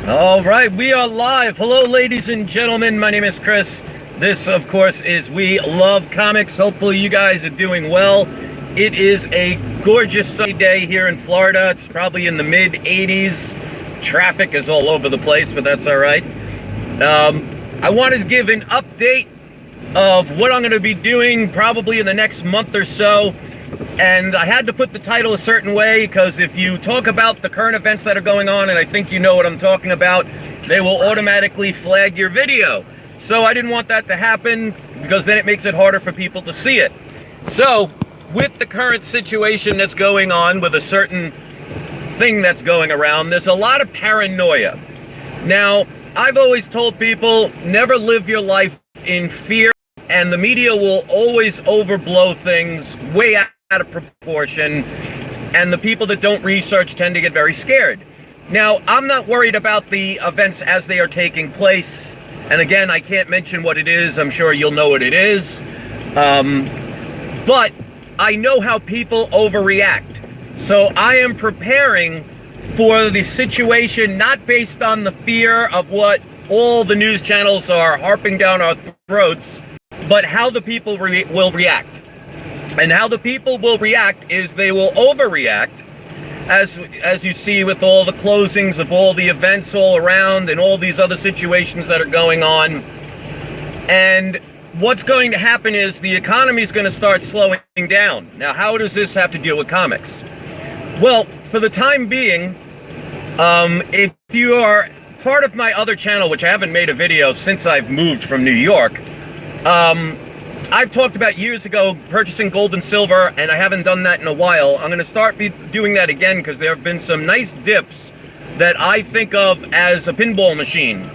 All right, we are live. Hello, ladies and gentlemen. My name is Chris. This, of course, is We Love Comics. Hopefully you guys are doing well. It is a gorgeous sunny day here in Florida. It's probably in the mid-80s. Traffic is all over the place, but that's all right. I wanted to give an update of what I'm going to be doing probably in the next month or so. And I had to put the title a certain way because if you talk about the current events that are going on, and I think you know what I'm talking about, they will automatically flag your video. So I didn't want that to happen because then it makes it harder for people to see it. So with the current situation that's going on with a certain thing that's going around, there's a lot of paranoia. Now, I've always told people, never live your life in fear, and the media will always overblow things way out of proportion, and the people that don't research tend to get very scared. Now, I'm not worried about the events as they are taking place, and again, I can't mention what it is. I'm sure you'll know what it is, but I know how people overreact. So I am preparing for the situation, not based on the fear of what all the news channels are harping down our throats, but how the people will react. And how the people will react is they will overreact, as you see with all the closings of all the events all around and all these other situations that are going on. And what's going to happen is the economy is going to start slowing down. Now, how does this have to deal with comics? Well, for the time being, if you are part of my other channel, which I haven't made a video since I've moved from New York, I've talked about years ago purchasing gold and silver, and I haven't done that in a while. I'm going to start doing that again because there have been some nice dips that I think of as a pinball machine.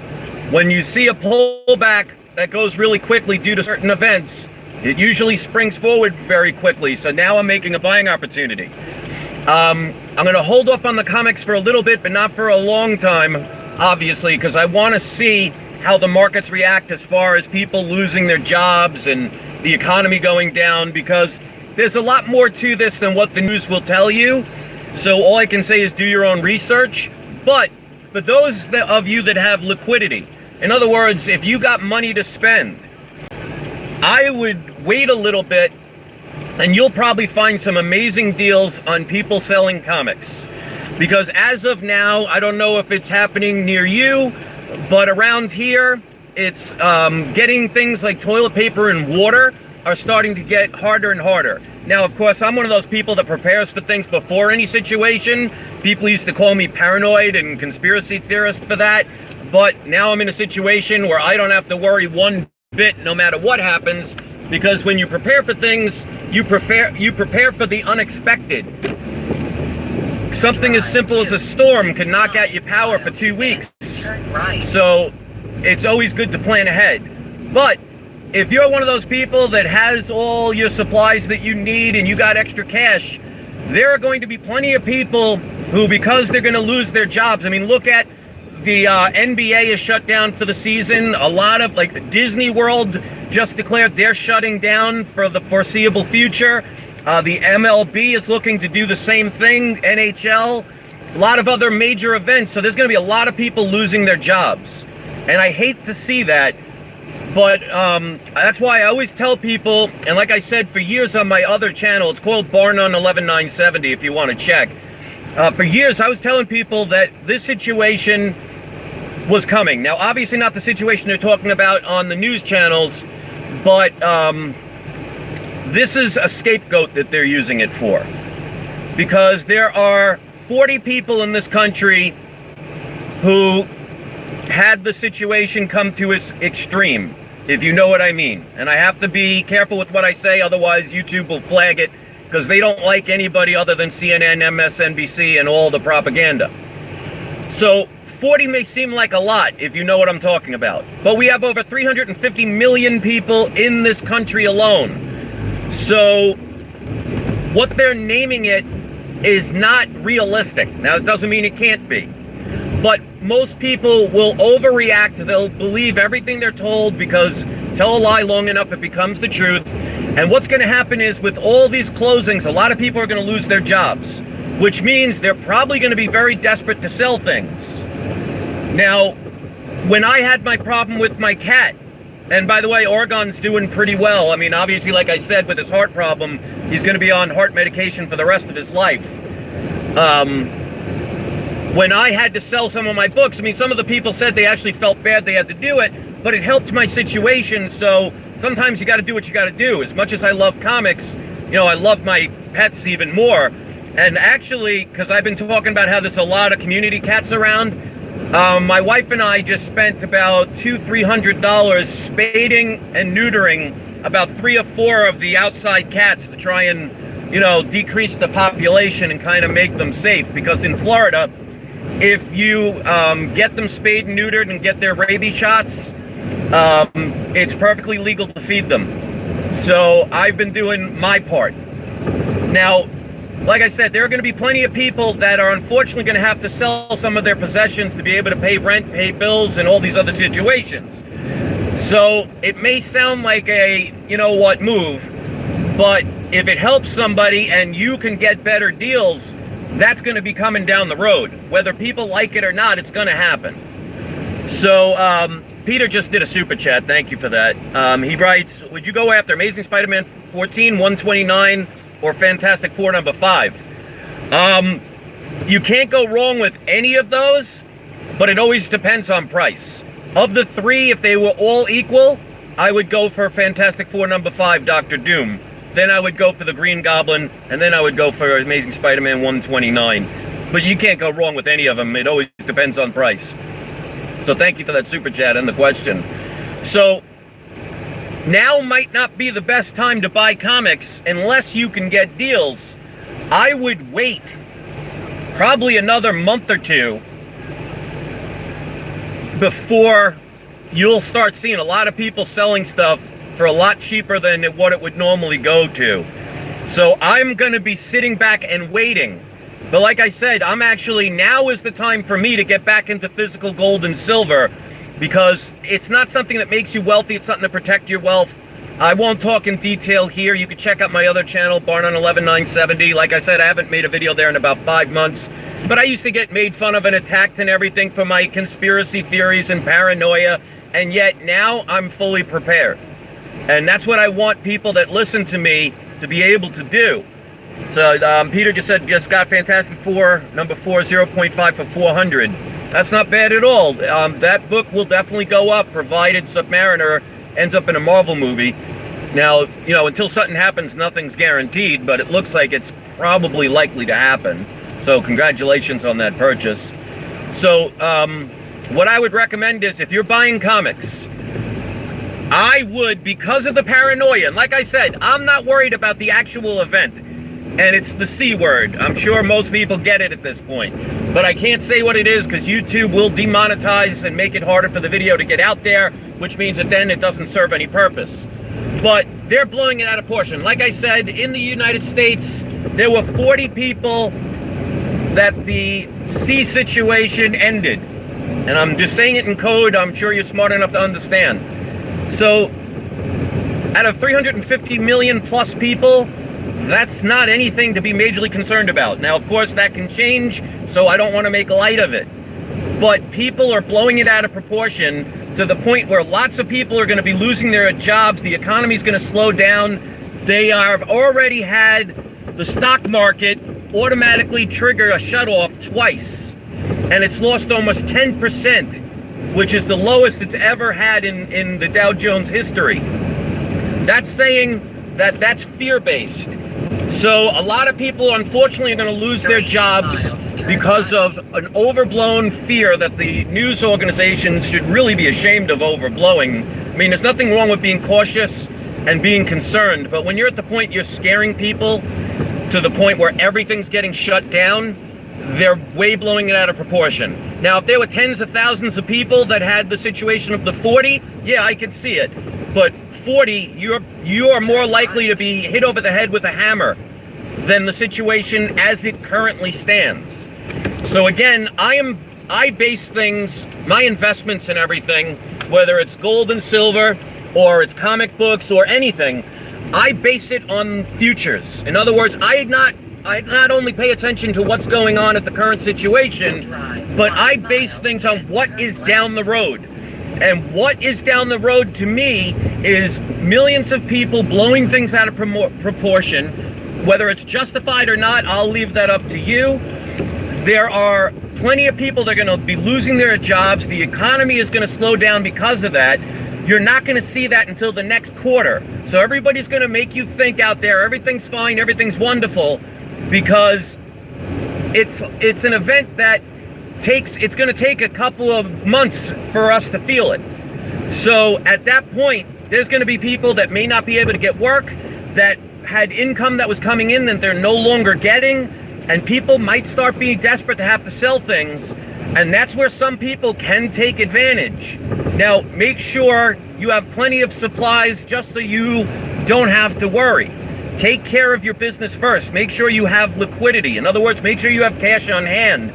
When you see a pullback that goes really quickly due to certain events, it usually springs forward very quickly. So now I'm making a buying opportunity. I'm going to hold off on the comics for a little bit, but not for a long time, obviously, because I want to see how the markets react as far as people losing their jobs and the economy going down, because there's a lot more to this than what the news will tell you. So all I can say is do your own research. But for those of you that have liquidity, in other words, if you got money to spend, I would wait a little bit and you'll probably find some amazing deals on people selling comics. Because as of now, I don't know if it's happening near you, but around here, it's getting things like toilet paper and water are starting to get harder and harder. Now, of course, I'm one of those people that prepares for things before any situation. People used to call me paranoid and conspiracy theorist for that. But now I'm in a situation where I don't have to worry one bit no matter what happens, because when you prepare for things, you prepare for the unexpected. Something as simple as a storm can knock out your power for 2 weeks. So it's always good to plan ahead. But if you're one of those people that has all your supplies that you need and you got extra cash, there are going to be plenty of people who, because they're going to lose their jobs. I mean, look at the NBA is shut down for the season. A lot of, like, Disney World just declared they're shutting down for the foreseeable future. The MLB is looking to do the same thing, NHL, a lot of other major events. So there's going to be a lot of people losing their jobs. And I hate to see that, but that's why I always tell people, and like I said for years on my other channel, it's called Barn on 11970 if you want to check. For years, I was telling people that this situation was coming. Now, obviously not the situation they're talking about on the news channels, but this is a scapegoat that they're using it for. Because there are 40 people in this country who had the situation come to its extreme, if you know what I mean. And I have to be careful with what I say, otherwise YouTube will flag it, because they don't like anybody other than CNN, MSNBC, and all the propaganda. So 40 may seem like a lot if you know what I'm talking about, but we have over 350 million people in this country alone. So what they're naming it is not realistic. Now, it doesn't mean it can't be, but most people will overreact. They'll believe everything they're told because tell a lie long enough, it becomes the truth. And what's going to happen is with all these closings, a lot of people are going to lose their jobs, which means they're probably going to be very desperate to sell things. Now, when I had my problem with my cat, and by the way, Oregon's doing pretty well. I mean, obviously, like I said, with his heart problem, he's going to be on heart medication for the rest of his life. When I had to sell some of my books, I mean, some of the people said they actually felt bad they had to do it, but it helped my situation. So sometimes you got to do what you got to do. As much as I love comics, you know, I love my pets even more. And actually, because I've been talking about how there's a lot of community cats around, my wife and I just spent about $200-300 spading and neutering about 3 or 4 of the outside cats to try and, you know, decrease the population and kind of make them safe. Because in Florida, if you get them spayed and neutered and get their rabies shots, it's perfectly legal to feed them. So I've been doing my part. Now, like I said, there are going to be plenty of people that are unfortunately going to have to sell some of their possessions to be able to pay rent, pay bills, and all these other situations. So it may sound like a, you know what, move, but if it helps somebody and you can get better deals, that's going to be coming down the road. Whether people like it or not, it's going to happen. So Peter just did a super chat. Thank you for that. He writes, would you go after Amazing Spider-Man 14, 129, or Fantastic Four number 5? You can't go wrong with any of those, but it always depends on price. Of the 3, if they were all equal, I would go for Fantastic Four number 5, Dr. Doom. Then I would go for the Green Goblin, and then I would go for Amazing Spider-Man 129. But you can't go wrong with any of them. It always depends on price. So thank you for that super chat and the question. So now might not be the best time to buy comics unless you can get deals. I would wait probably another month or 2 before you'll start seeing a lot of people selling stuff for a lot cheaper than what it would normally go to. So I'm going to be sitting back and waiting. But like I said, now is the time for me to get back into physical gold and silver, because it's not something that makes you wealthy. It's something to protect your wealth. I won't talk in detail here. You can check out my other channel, Barn on 11970. Like I said, I haven't made a video there in about 5 months, but I used to get made fun of and attacked and everything for my conspiracy theories and paranoia, and yet now I'm fully prepared. And that's what I want people that listen to me to be able to do. So Peter just said, just got Fantastic Four number 4, 0.5 for 400. That's not bad at all. That book will definitely go up, provided Submariner ends up in a Marvel movie. Now, you know, until something happens, nothing's guaranteed, but it looks like it's probably likely to happen. So congratulations on that purchase. So what I would recommend is, if you're buying comics, I would, because of the paranoia, and like I said, I'm not worried about the actual event, and it's the C word. I'm sure most people get it at this point, but I can't say what it is because YouTube will demonetize and make it harder for the video to get out there, which means that then it doesn't serve any purpose. But they're blowing it out of proportion. Like I said, in the United States, there were 40 people that the C situation ended. And I'm just saying it in code. I'm sure you're smart enough to understand. So, out of 350 million plus people, that's not anything to be majorly concerned about. Now, of course, that can change, so I don't want to make light of it. But people are blowing it out of proportion to the point where lots of people are going to be losing their jobs. The economy is going to slow down. They have already had the stock market automatically trigger a shutoff twice. And it's lost almost 10%. Which is the lowest it's ever had in the Dow Jones history. That's saying that that's fear-based. So a lot of people, unfortunately, are going to lose their jobs because of an overblown fear that the news organizations should really be ashamed of overblowing. I mean, there's nothing wrong with being cautious and being concerned, but when you're at the point you're scaring people to the point where everything's getting shut down, they're way blowing it out of proportion. Now, if there were tens of thousands of people that had the situation of the 40, yeah, I could see it. But 40, you are more likely to be hit over the head with a hammer than the situation as it currently stands. So again, I base things, my investments and everything, whether it's gold and silver or it's comic books or anything, I base it on futures. In other words, I not only pay attention to what's going on at the current situation, but I base things on what is down the road. And what is down the road to me is millions of people blowing things out of proportion. Whether it's justified or not, I'll leave that up to you. There are plenty of people that are going to be losing their jobs. The economy is going to slow down because of that. You're not going to see that until the next quarter. So everybody's going to make you think out there everything's fine, everything's wonderful, because it's an event that it's going to take a couple of months for us to feel it. So at that point, there's going to be people that may not be able to get work, that had income that was coming in that they're no longer getting, and people might start being desperate to have to sell things, and that's where some people can take advantage. Now, make sure you have plenty of supplies just so you don't have to worry. Take care of your business first. Make sure you have liquidity. In other words, make sure you have cash on hand.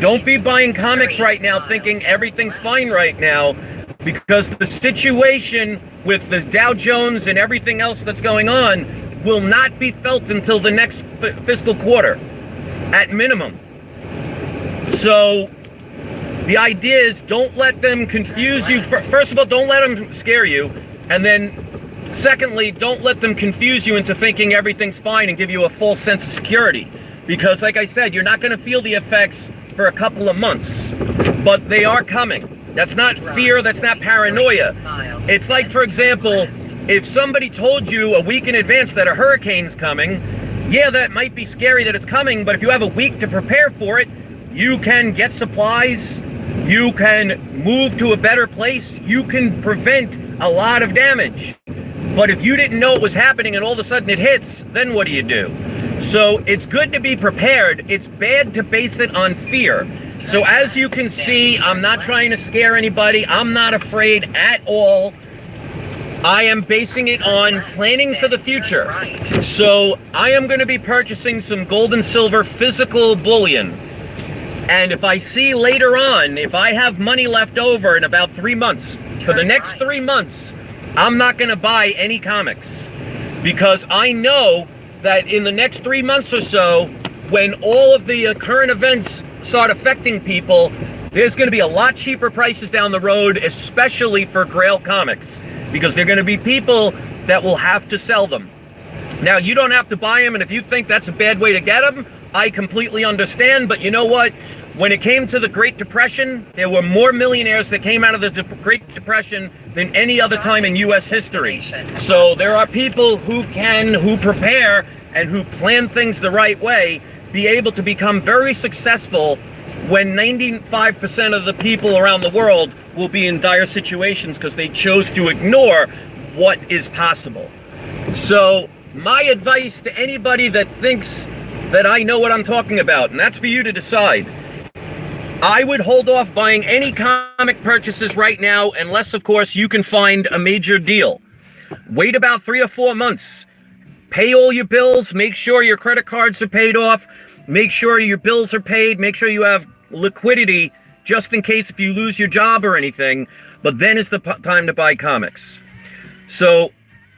Don't be buying comics right now thinking everything's fine right now, because the situation with the Dow Jones and everything else that's going on will not be felt until the next fiscal quarter, at minimum. So the idea is, don't let them confuse you. First of all, don't let them scare you. And then secondly, don't let them confuse you into thinking everything's fine and give you a false sense of security. Because like I said, you're not going to feel the effects for a couple of months, but they are coming. That's not fear, that's not paranoia. It's like, for example, if somebody told you a week in advance that a hurricane's coming, yeah, that might be scary that it's coming, but if you have a week to prepare for it, you can get supplies, you can move to a better place, you can prevent a lot of damage. But if you didn't know it was happening and all of a sudden it hits, then what do you do? So it's good to be prepared. It's bad to base it on fear. So as you can see, I'm not trying to scare anybody. I'm not afraid at all. I am basing it on planning for the future. So I am going to be purchasing some gold and silver physical bullion. And if I see later on, if I have money left over in about 3 months, for the next 3 months, I'm not going to buy any comics. Because I know that in the next 3 months or so, when all of the current events start affecting people, there's going to be a lot cheaper prices down the road, especially for Grail comics, because there are going to be people that will have to sell them. Now, you don't have to buy them, and if you think that's a bad way to get them, I completely understand, but you know what? When it came to the Great Depression, there were more millionaires that came out of the Great Depression than any other time in U.S. history. So there are people who prepare and who plan things the right way, be able to become very successful when 95% of the people around the world will be in dire situations because they chose to ignore what is possible. So my advice to anybody that thinks that I know what I'm talking about, and that's for you to decide, I would hold off buying any comic purchases right now unless, of course, you can find a major deal. Wait about 3 or 4 months. Pay all your bills. Make sure your credit cards are paid off. Make sure your bills are paid. Make sure you have liquidity just in case if you lose your job or anything. But then is the time to buy comics. So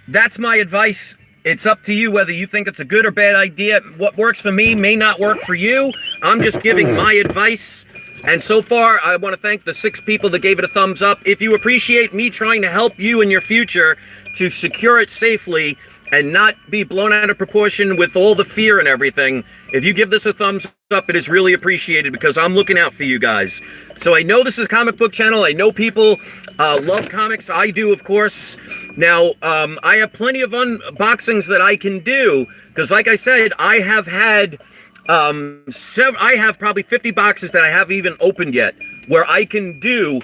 that's my advice. It's up to you whether you think it's a good or bad idea. What works for me may not work for you. I'm just giving my advice. And so far, I want to thank the 6 people that gave it a thumbs up. If you appreciate me trying to help you in your future to secure it safely and not be blown out of proportion with all the fear and everything, if you give this a thumbs up, it is really appreciated because I'm looking out for you guys. So I know this is a comic book channel. I know people love comics. I do, of course. Now, I have plenty of unboxings that I can do because, like I said, I have had I have probably 50 boxes that I haven't even opened yet where I can do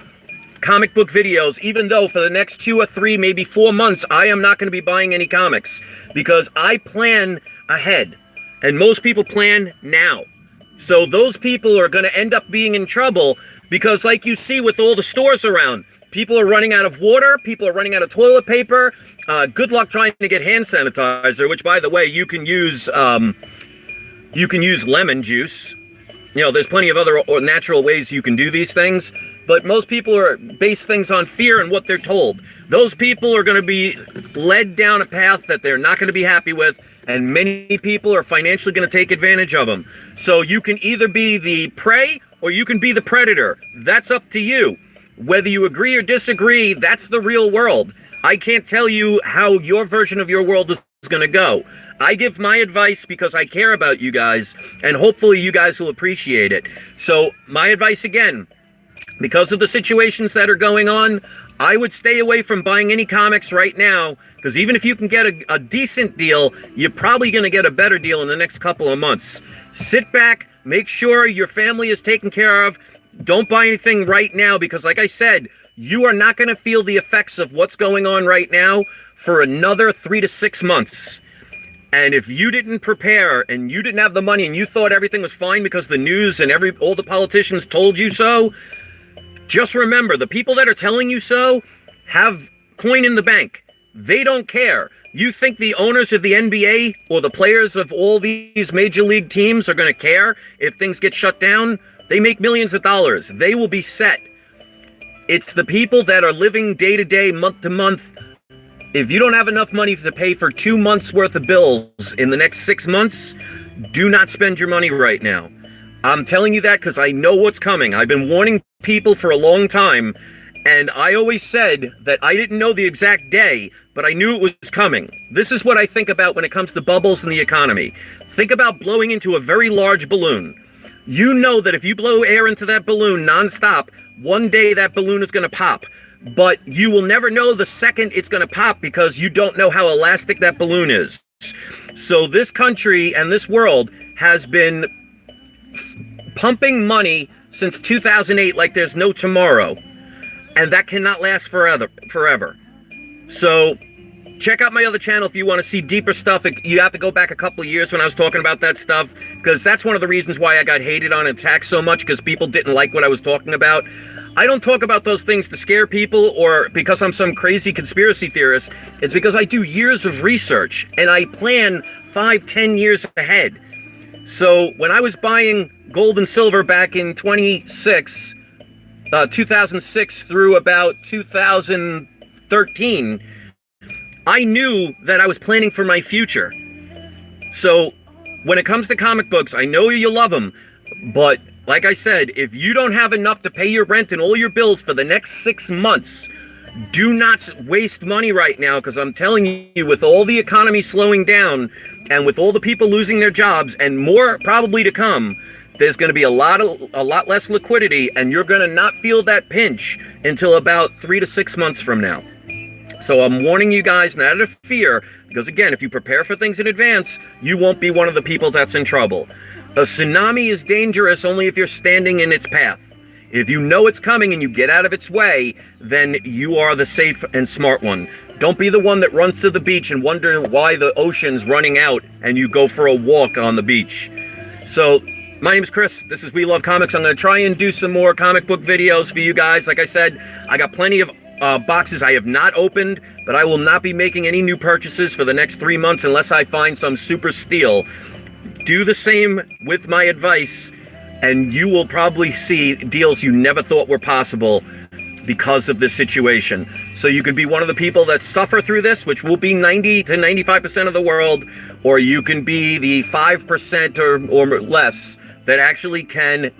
comic book videos, even though for the next 2 or 3, maybe 4 months, I am not going to be buying any comics because I plan ahead and most people plan now. So those people are going to end up being in trouble because, like you see with all the stores around, people are running out of water, people are running out of toilet paper. Good luck trying to get hand sanitizer, which, by the way, you can use lemon juice. You know, there's plenty of other natural ways you can do these things. but most people are base things on fear and what they're told. Those people are going to be led down a path that they're not going to be happy with, and many people are financially going to take advantage of them. So you can either be the prey or you can be the predator. That's up to you. Whether you agree or disagree, that's the real world. I can't tell you how your version of your world is going to go. I give my advice because I care about you guys, and hopefully you guys will appreciate it. So my advice again, because of the situations that are going on, I would stay away from buying any comics right now, because even if you can get a decent deal, you're probably going to get a better deal in the next couple of months. Sit back, make sure your family is taken care of. Don't buy anything right now, because like I said, you are not going to feel the effects of what's going on right now for another 3 to 6 months. And if you didn't prepare and you didn't have the money and you thought everything was fine because the news and all the politicians told you so, just remember, the people that are telling you so have coin in the bank. They don't care. You think the owners of the NBA or the players of all these major league teams are going to care if things get shut down? They make millions of dollars. They will be set. It's the people that are living day to day, month to month. If you don't have enough money to pay for 2 months worth of bills in the next 6 months, do not spend your money right now. I'm telling you that because I know what's coming. I've been warning people for a long time, and I always said that I didn't know the exact day, but I knew it was coming. This is what I think about when it comes to bubbles in the economy. Think about blowing into a very large balloon. You know that if you blow air into that balloon nonstop, one day that balloon is going to pop. But you will never know the second it's going to pop because you don't know how elastic that balloon is. So this country and this world has been pumping money since 2008 like there's no tomorrow. And that cannot last forever. So check out my other channel if you want to see deeper stuff. You have to go back a couple of years when I was talking about that stuff, because that's one of the reasons why I got hated on and attacked so much, because people didn't like what I was talking about. I don't talk about those things to scare people or because I'm some crazy conspiracy theorist. It's because I do years of research and I plan 5-10 years ahead. So when I was buying gold and silver back in 2006 through about 2013, I knew that I was planning for my future. So when it comes to comic books, I know you love them, but like I said, if you don't have enough to pay your rent and all your bills for the next 6 months, do not waste money right now, because I'm telling you, with all the economy slowing down and with all the people losing their jobs and more probably to come, there's going to be a lot less liquidity, and you're going to not feel that pinch until about 3 to 6 months from now. So I'm warning you guys not out of fear, because again, if you prepare for things in advance, you won't be one of the people that's in trouble. A tsunami is dangerous only if you're standing in its path. If you know it's coming and you get out of its way, then you are the safe and smart one. Don't be the one that runs to the beach and wonder why the ocean's running out and you go for a walk on the beach. So my name is Chris. This is We Love Comics. I'm going to try and do some more comic book videos for you guys. Like I said, I got plenty of boxes I have not opened, but I will not be making any new purchases for the next 3 months unless I find some super steal. Do the same with my advice, and you will probably see deals you never thought were possible because of this situation. So you can be one of the people that suffer through this, which will be 90 to 95% of the world, or you can be the 5% or less that actually can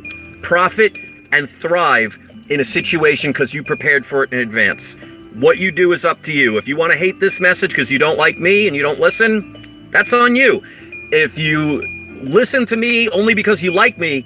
profit and thrive in a situation because you prepared for it in advance. What you do is up to you. If you want to hate this message because you don't like me and you don't listen, that's on you. If you listen to me only because you like me,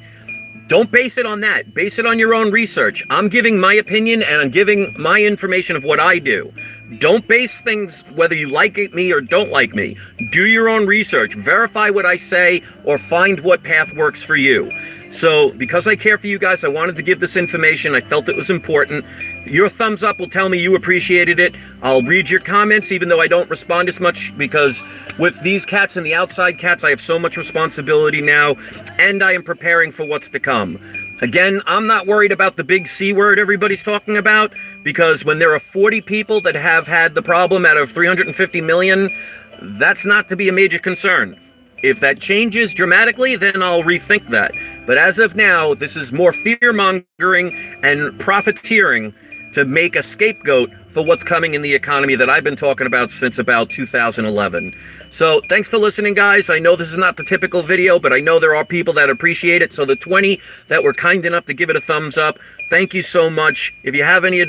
don't base it on that. Base it on your own research. I'm giving my opinion and I'm giving my information of what I do. Don't base things whether you like me or don't like me. Do your own research. Verify what I say or find what path works for you. So because I care for you guys, I wanted to give this information. I felt it was important. Your thumbs up will tell me you appreciated it. I'll read your comments, even though I don't respond as much, because with these cats and the outside cats, I have so much responsibility now, and I am preparing for what's to come. Again, I'm not worried about the big C word everybody's talking about, because when there are 40 people that have had the problem out of 350 million, that's not to be a major concern. If that changes dramatically, then I'll rethink that. But as of now, this is more fear-mongering and profiteering to make a scapegoat for what's coming in the economy that I've been talking about since about 2011. So thanks for listening, guys. I know this is not the typical video, but I know there are people that appreciate it. So the 20 that were kind enough to give it a thumbs up, thank you so much. If you have any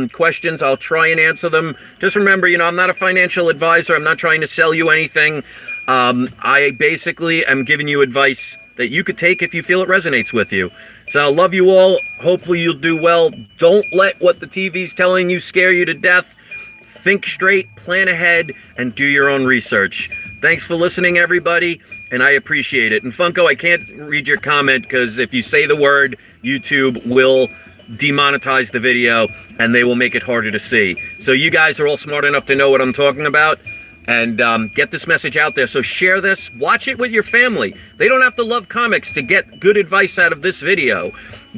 questions, I'll try and answer them. Just remember, I'm not a financial advisor. I'm not trying to sell you anything. I basically am giving you advice that you could take if you feel it resonates with you. So I love you all. Hopefully you'll do well. Don't let what the TV's telling you scare you to death. Think straight, plan ahead, and do your own research. Thanks for listening, everybody, and I appreciate it. And Funko, I can't read your comment because if you say the word, YouTube will demonetize the video and they will make it harder to see. So you guys are all smart enough to know what I'm talking about. And get this message out there. So share this, watch it with your family. They don't have to love comics to get good advice out of this video.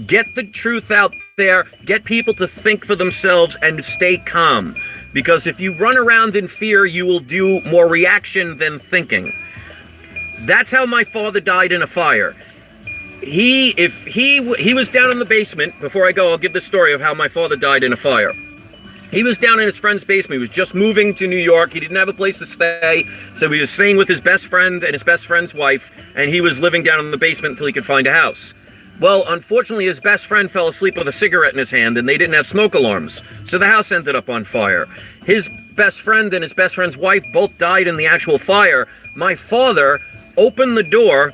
Get the truth out there, get people to think for themselves and stay calm. Because if you run around in fear, you will do more reaction than thinking. That's how my father died in a fire. He was down in the basement. Before I go, I'll give the story of how my father died in a fire. He was down in his friend's basement. He was just moving to New York. He didn't have a place to stay, so he was staying with his best friend and his best friend's wife, and he was living down in the basement until he could find a house. Well, unfortunately, his best friend fell asleep with a cigarette in his hand, and they didn't have smoke alarms, so the house ended up on fire. His best friend and his best friend's wife both died in the actual fire. My father opened the door,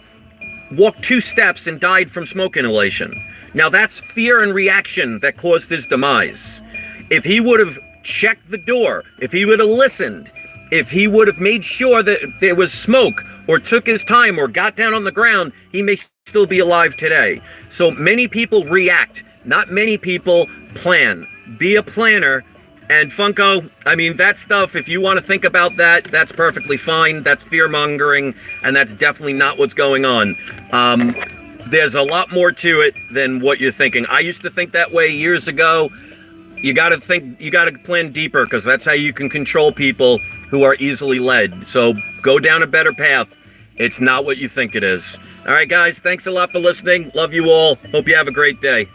walked 2 steps, and died from smoke inhalation. Now, that's fear and reaction that caused his demise. If he would have checked the door, if he would have listened, if he would have made sure that there was smoke or took his time or got down on the ground, he may still be alive today. So many people react, not many people plan. Be a planner. And Funko, I mean, that stuff, if you want to think about that, that's perfectly fine. That's fear-mongering, and that's definitely not what's going on. There's a lot more to it than what you're thinking. I used to think that way years ago. You got to plan deeper, because that's how you can control people who are easily led. So go down a better path. It's not what you think it is. All right, guys, thanks a lot for listening. Love you all. Hope you have a great day.